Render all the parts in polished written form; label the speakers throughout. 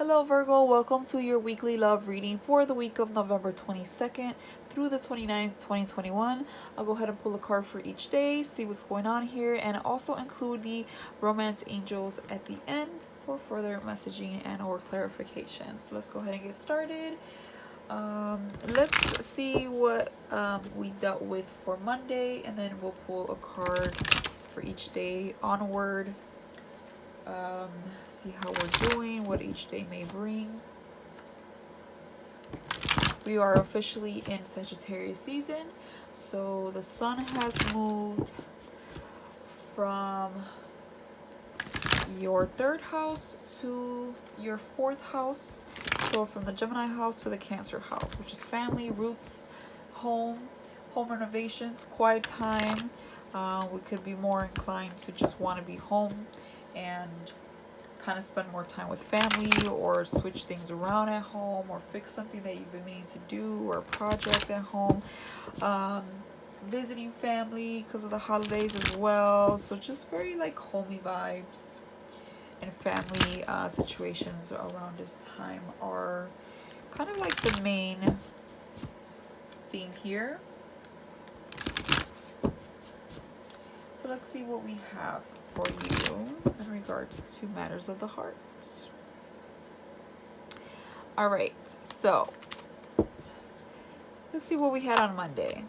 Speaker 1: Hello Virgo, welcome to your weekly love reading for the week of November 22nd through the 29th, 2021. I'll go ahead and pull a card for each day, see what's going on here, and also include the romance angels at the end for further messaging and or clarification. So let's go ahead and get started. Let's see what we dealt with for Monday, and then we'll pull a card for each day onward. See how we're doing, what each day may bring. We are officially in Sagittarius season, so the sun has moved from your third house to your fourth house, so from the Gemini house to the Cancer house, which is family, roots, home renovations, quiet time. We could be more inclined to just want to be home and kind of spend more time with family, or switch things around at home, or fix something that you've been meaning to do, or a project at home. Visiting family because of the holidays as well, so just very like homey vibes. And family situations around this time are kind of like the main theme here. So let's see what we have for you in regards to matters of the heart. All right, so let's see what we had on Monday.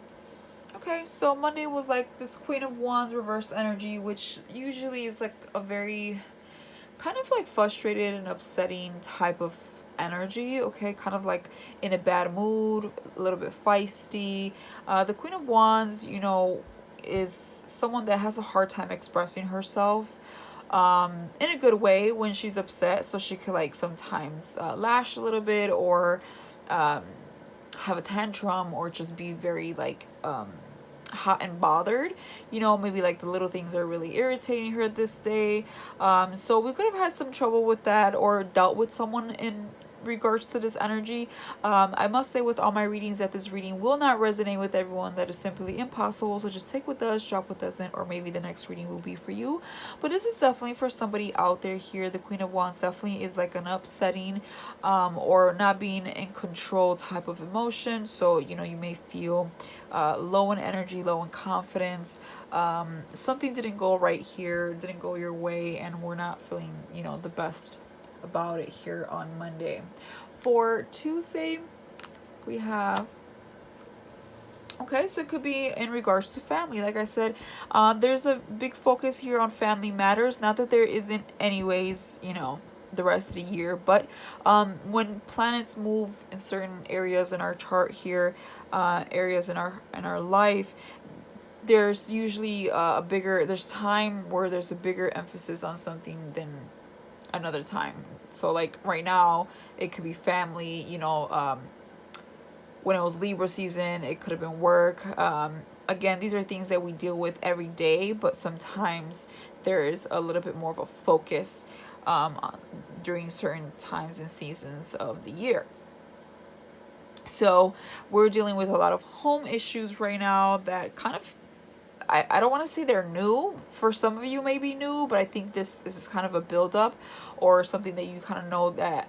Speaker 1: Okay, so Monday was like this Queen of Wands reverse energy, which usually is like a very kind of like frustrated and upsetting type of energy. Okay, kind of like in a bad mood, a little bit feisty. The Queen of Wands, is someone that has a hard time expressing herself in a good way when she's upset, so she could like sometimes lash a little bit, or have a tantrum, or just be very like hot and bothered. Maybe like the little things are really irritating her this day. So we could have had some trouble with that, or dealt with someone in regards to this energy. I must say with all my readings that this reading will not resonate with everyone. That is simply impossible. So just take what does, drop what doesn't, or maybe the next reading will be for you. But this is definitely for somebody out there here. The Queen of Wands definitely is like an upsetting or not being in control type of emotion. So you may feel low in energy, low in confidence. Something didn't go right here, didn't go your way, and we're not feeling the best about it here on Monday. For Tuesday, we have, okay, so it could be in regards to family. Like I said, there's a big focus here on family matters. Not that there isn't anyways, the rest of the year, but when planets move in certain areas in our chart here, areas in our life, there's usually there's time where there's a bigger emphasis on something than another time. So like right now it could be family, when it was Libra season it could have been work. Again, these are things that we deal with every day, but sometimes there is a little bit more of a focus during certain times and seasons of the year. So we're dealing with a lot of home issues right now that kind of, I don't want to say they're new. For some of you may be new, but I think this is kind of a build-up, or something that you kind of know that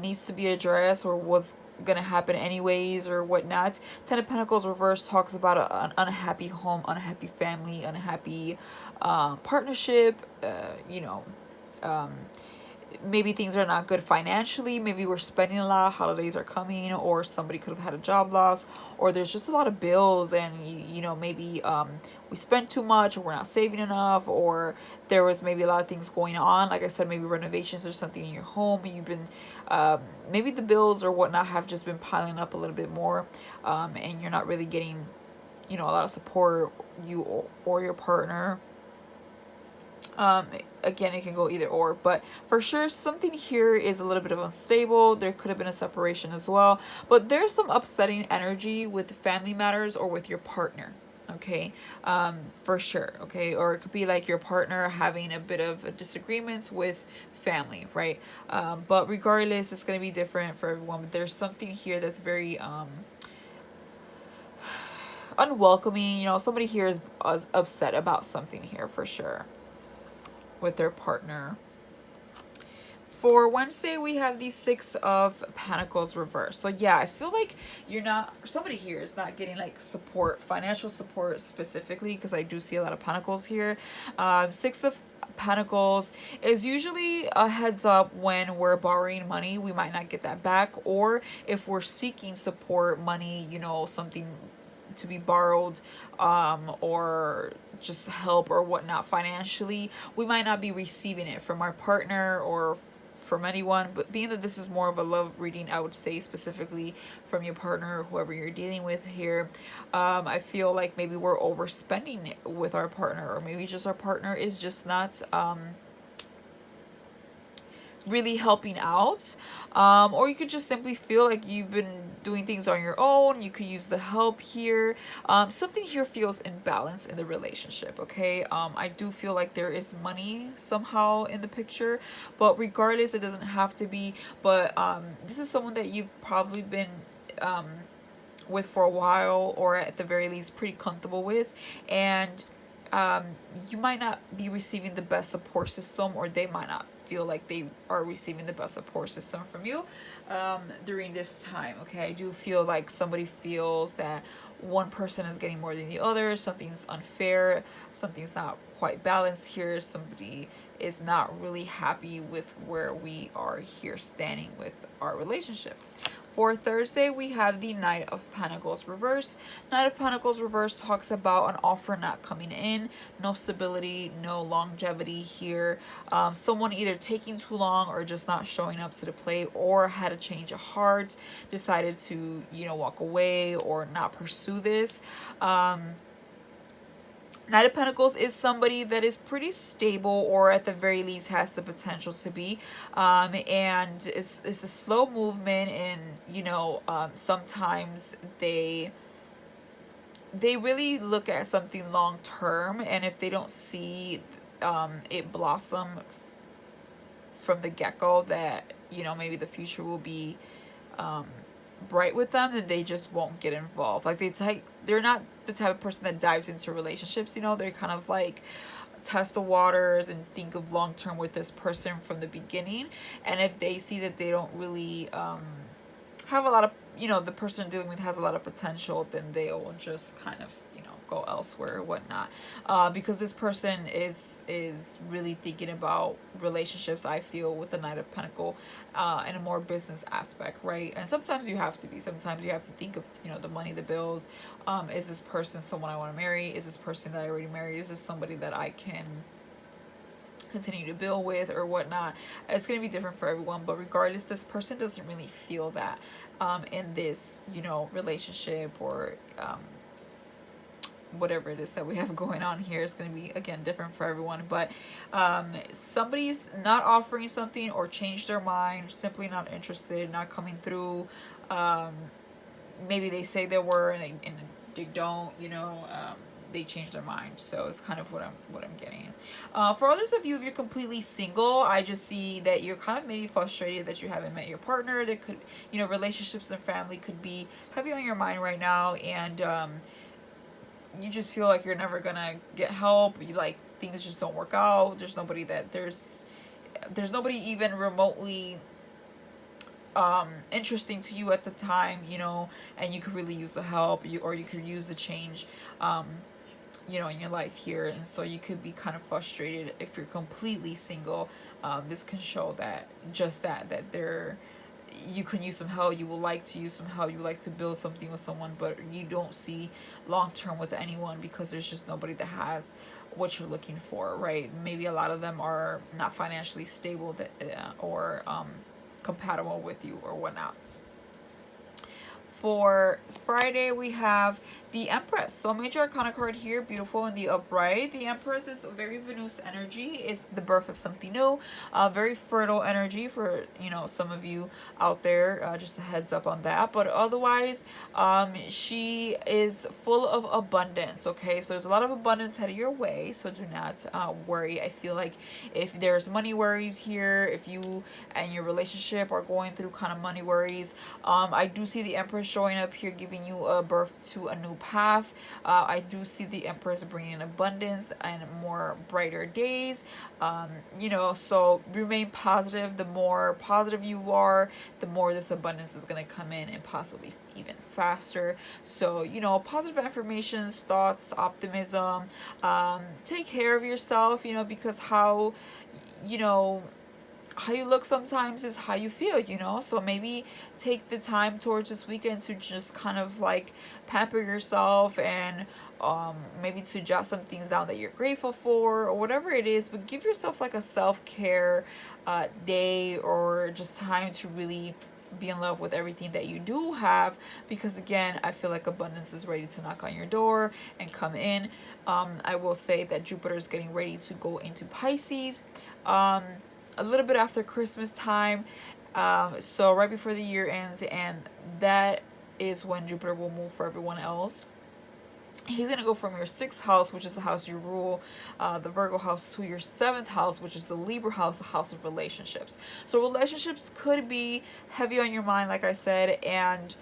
Speaker 1: needs to be addressed, or was going to happen anyways, or whatnot. Ten of Pentacles reverse talks about an unhappy home, unhappy family, unhappy partnership, maybe things are not good financially. Maybe we're spending a lot, holidays are coming, or somebody could have had a job loss, or there's just a lot of bills, and maybe we spent too much, or we're not saving enough, or there was maybe a lot of things going on. Like I said, maybe renovations or something in your home, and you've been maybe the bills or whatnot have just been piling up a little bit more, and you're not really getting a lot of support, you or your partner. Again, it can go either or, but for sure something here is a little bit of unstable. There could have been a separation as well, but there's some upsetting energy with family matters or with your partner. Okay, for sure. Okay, or it could be like your partner having a bit of a disagreements with family, right? But regardless, it's going to be different for everyone. But there's something here that's very unwelcoming. Somebody here is upset about something here for sure with their partner. For Wednesday, we have the Six of Pentacles reverse. So yeah, I feel like you're not, somebody here is not getting like support, financial support specifically, because I do see a lot of Pentacles here. Six of Pentacles is usually a heads up when we're borrowing money, we might not get that back, or if we're seeking support, money, you know, something to be borrowed, or just help or whatnot financially, we might not be receiving it from our partner or from anyone. But being that this is more of a love reading, I would say specifically from your partner or whoever you're dealing with here, I feel like maybe we're overspending with our partner, or maybe just our partner is just not really helping out, or you could just simply feel like you've been doing things on your own. You could use the help here. Something here feels imbalance in the relationship. Okay, I do feel like there is money somehow in the picture, but regardless, it doesn't have to be. But this is someone that you've probably been with for a while, or at the very least pretty comfortable with, and you might not be receiving the best support system, or they might not feel like they are receiving the best support system from you during this time. Okay, I do feel like somebody feels that one person is getting more than the other, something's unfair, something's not quite balanced here, somebody is not really happy with where we are here standing with our relationship. For Thursday, we have the Knight of Pentacles reverse. Knight of Pentacles reverse talks about an offer not coming in, no stability, no longevity here. Someone either taking too long or just not showing up to the plate, or had a change of heart, decided to, you know, walk away or not pursue this. Knight of Pentacles is somebody that is pretty stable, or at the very least has the potential to be, and it's a slow movement, and you know, sometimes they really look at something long term, and if they don't see it blossom from the get-go, that, you know, maybe the future will be bright with them, then they just won't get involved. Like they're not the type of person that dives into relationships, you know. They're kind of like test the waters and think of long term with this person from the beginning, and if they see that they don't really have a lot of, you know, the person dealing with has a lot of potential, then they'll just kind of, you know, go elsewhere or whatnot, because this person is really thinking about relationships, I feel, with the Knight of Pentacle, in a more business aspect, right? And sometimes you have to be, sometimes you have to think of, you know, the money, the bills. Is this person someone I want to marry? Is this person that I already married? Is this somebody that I can continue to build with or whatnot? It's going to be different for everyone, but regardless, this person doesn't really feel that in this, you know, relationship, or whatever it is that we have going on here is going to be, again, different for everyone. But somebody's not offering something, or changed their mind, simply not interested, not coming through. Maybe they say they were, and they don't, you know. They change their mind. So it's kind of what I'm getting. For others of you, if you're completely single, I just see that you're kind of maybe frustrated that you haven't met your partner. There could, you know, relationships and family could be heavy on your mind right now, and you just feel like you're never gonna get help. You, like, things just don't work out. There's nobody that there's nobody even remotely interesting to you at the time, you know, and you could really use the help, or you could use the change, you know, in your life here. And so you could be kind of frustrated if you're completely single. This can show that just that there, you can use some help, you will like to use some help, you like to build something with someone, but you don't see long term with anyone because there's just nobody that has what you're looking for, right? Maybe a lot of them are not financially stable, that or compatible with you or whatnot. For Friday, we have the Empress. So major arcana card here, beautiful in the upright. The Empress is a very Venus energy. It's the birth of something new. Very fertile energy for, you know, some of you out there. Just a heads up on that. But otherwise, she is full of abundance. Okay, so there's a lot of abundance headed your way. So do not worry. I feel like if there's money worries here, if you and your relationship are going through kind of money worries, I do see the Empress showing up here, giving you a birth to a new path. I do see the Empress bringing abundance and more brighter days. So remain positive. The more positive you are, the more this abundance is going to come in, and possibly even faster. So, positive affirmations, thoughts, optimism. Take care of yourself, because you know, how you look sometimes is how you feel, so maybe take the time towards this weekend to just kind of like pamper yourself, and maybe to jot some things down that you're grateful for, or whatever it is. But give yourself like a self-care day, or just time to really be in love with everything that you do have, because again, I feel like abundance is ready to knock on your door and come in. I will say that Jupiter is getting ready to go into Pisces a little bit after Christmas time, so right before the year ends, and that is when Jupiter will move for everyone else. He's going to go from your 6th house, which is the house you rule, the Virgo house, to your 7th house, which is the Libra house, the house of relationships. So relationships could be heavy on your mind, like I said, and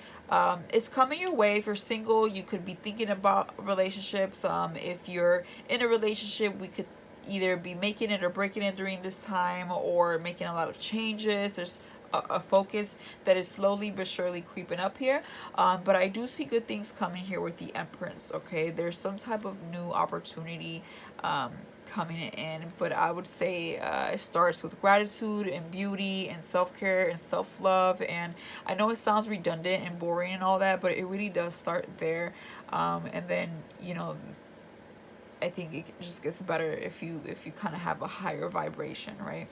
Speaker 1: it's coming your way. If you're single, you could be thinking about relationships. If you're in a relationship, we could either be making it or breaking it during this time, or making a lot of changes. There's a focus that is slowly but surely creeping up here, but I do see good things coming here with the Empress. Okay, there's some type of new opportunity coming in, but I would say it starts with gratitude and beauty and self-care and self-love. And I know it sounds redundant and boring and all that, but it really does start there, and then I think it just gets better if you kind of have a higher vibration, right?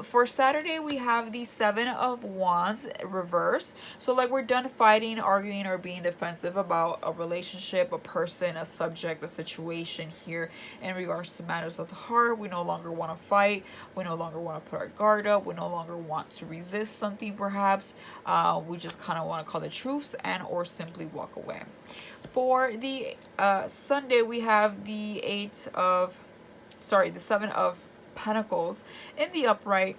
Speaker 1: For Saturday, we have the 7 of Wands reverse. So like we're done fighting, arguing, or being defensive about a relationship, a person, a subject, a situation here in regards to matters of the heart. We no longer want to fight. We no longer want to put our guard up. We no longer want to resist something, perhaps. We just kind of want to call the truths and or simply walk away. For the Sunday, we have the 7 of Pentacles in the upright,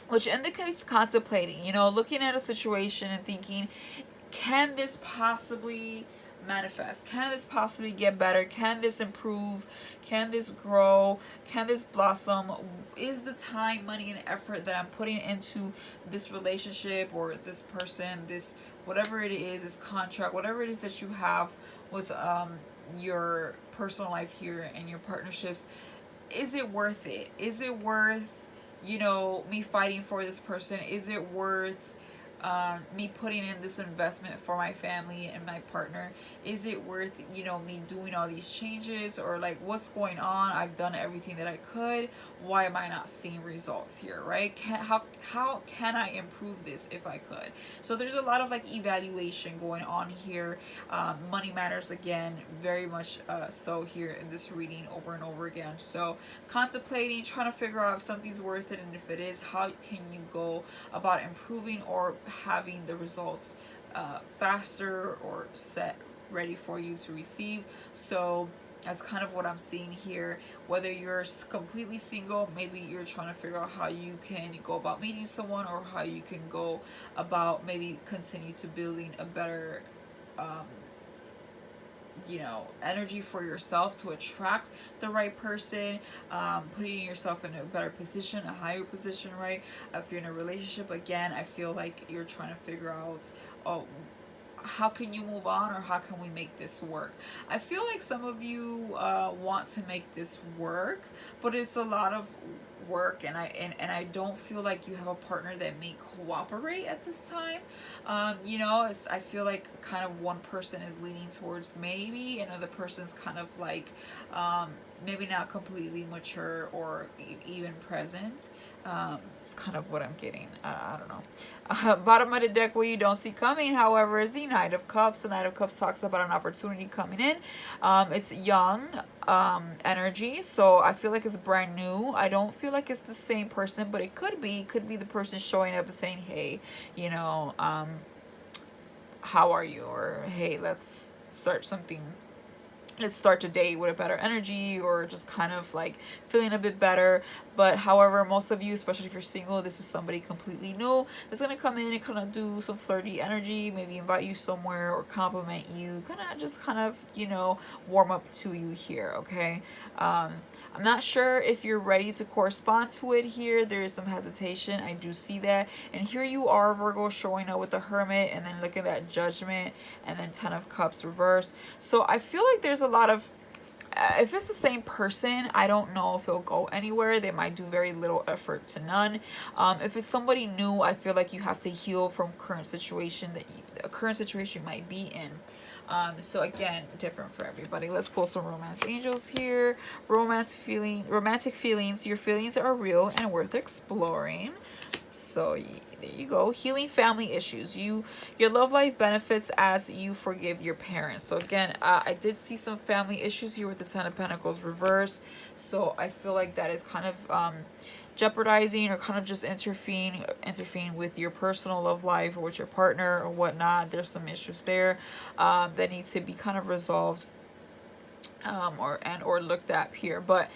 Speaker 1: which indicates contemplating, looking at a situation and thinking, can this possibly manifest? Can this possibly get better? Can this improve? Can this grow? Can this blossom? Is the time, money, and effort that I'm putting into this relationship or this person, this whatever it is, this contract, whatever it is that you have with your personal life here and your partnerships, is it worth it? Is it worth, me fighting for this person? Is it worth me putting in this investment for my family and my partner? Is it worth, me doing all these changes? Or like, what's going on? I've done everything that I could. Why am I not seeing results here, right? How can I improve this if I could? So there's a lot of like evaluation going on here. Money matters again, very much so here in this reading over and over again. So contemplating, trying to figure out if something's worth it, and if it is, how can you go about improving or having the results faster or set ready for you to receive. So that's kind of what I'm seeing here. Whether you're completely single, maybe you're trying to figure out how you can go about meeting someone, or how you can go about maybe continue to building a better energy for yourself to attract the right person, putting yourself in a better position, a higher position, right? If you're in a relationship, again, I feel like you're trying to figure out, how can you move on, or how can we make this work? I feel like some of you want to make this work, but it's a lot of work, and I don't feel like you have a partner that may cooperate at this time. I feel like kind of one person is leaning towards maybe, another person's kind of like maybe not completely mature or even present. It's kind of what I'm getting. I don't know. Bottom of the deck, what you don't see coming, however, is the Knight of Cups. The Knight of Cups talks about an opportunity coming in. It's young energy, so I feel like it's brand new. I don't feel like it's the same person, but it could be. It could be the person showing up and saying, hey, how are you? Or hey, let's start something let's start today with a better energy, or just kind of like feeling a bit better. But however, most of you, especially if you're single, this is somebody completely new that's gonna come in and kind of do some flirty energy, maybe invite you somewhere or compliment you, kind of warm up to you here. Okay. I'm not sure if you're ready to correspond to it here. There is some hesitation. I do see that. And here you are, Virgo, showing up with the Hermit, and then look at that Judgment, and then Ten of Cups reverse. So I feel like there's a lot of, if it's the same person, I don't know if it'll go anywhere. They might do very little effort to none. If it's somebody new, I feel like you have to heal from a current situation you might be in. So again, different for everybody. Let's pull some romance angels here. Romantic feelings. Your feelings are real and worth exploring. So there you go. Healing family issues. Your love life benefits as you forgive your parents. So again, I did see some family issues here with the Ten of Pentacles reverse. So I feel like that is kind of jeopardizing, or kind of just interfering with your personal love life or with your partner or whatnot. There's some issues there that need to be kind of resolved or looked at here. But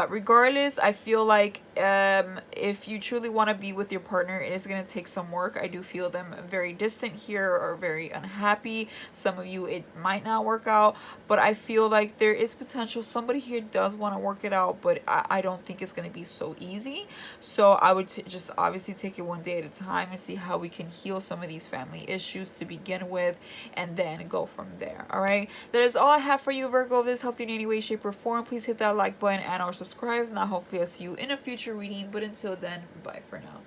Speaker 1: regardless, I feel like if you truly want to be with your partner, it is going to take some work. I do feel them very distant here, or very unhappy. Some of you, it might not work out, but I feel like there is potential. Somebody here does want to work it out, but I don't think it's going to be so easy. So I would just obviously take it one day at a time and see how we can heal some of these family issues to begin with, and then go from there. All right, that is all I have for you, Virgo. If this helped you in any way, shape, or form, please hit that like button and or subscribe. And hopefully I'll see you in a future reading. But until then, bye for now.